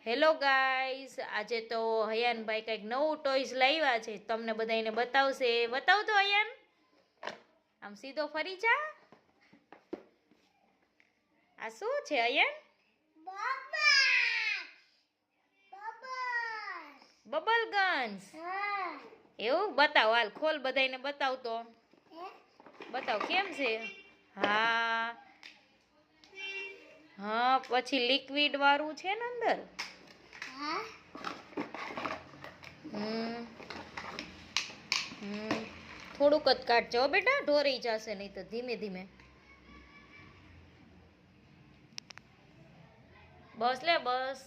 Hello guys, આજે તો હયાનભાઈ કંઈક નવું ટોયસ લાવ્યા છે. તમને બધાને બતાવશે. બતાવ તો હયાન, આમ સીધો ફરી જા. આ શું છે હયાન? Bubble guns. એવું બતાવ, હાલ ખોલ, બધાને બતાવ તો. બતાવ કેમ છે. હા હા, પછી લિક્વિડ વાળું છે ને અંદર. થોડુંક જ કાઢજો બેટા, ઢોરાઈ જશે નહીં તો. ધીમે ધીમે. બસ લે બસ.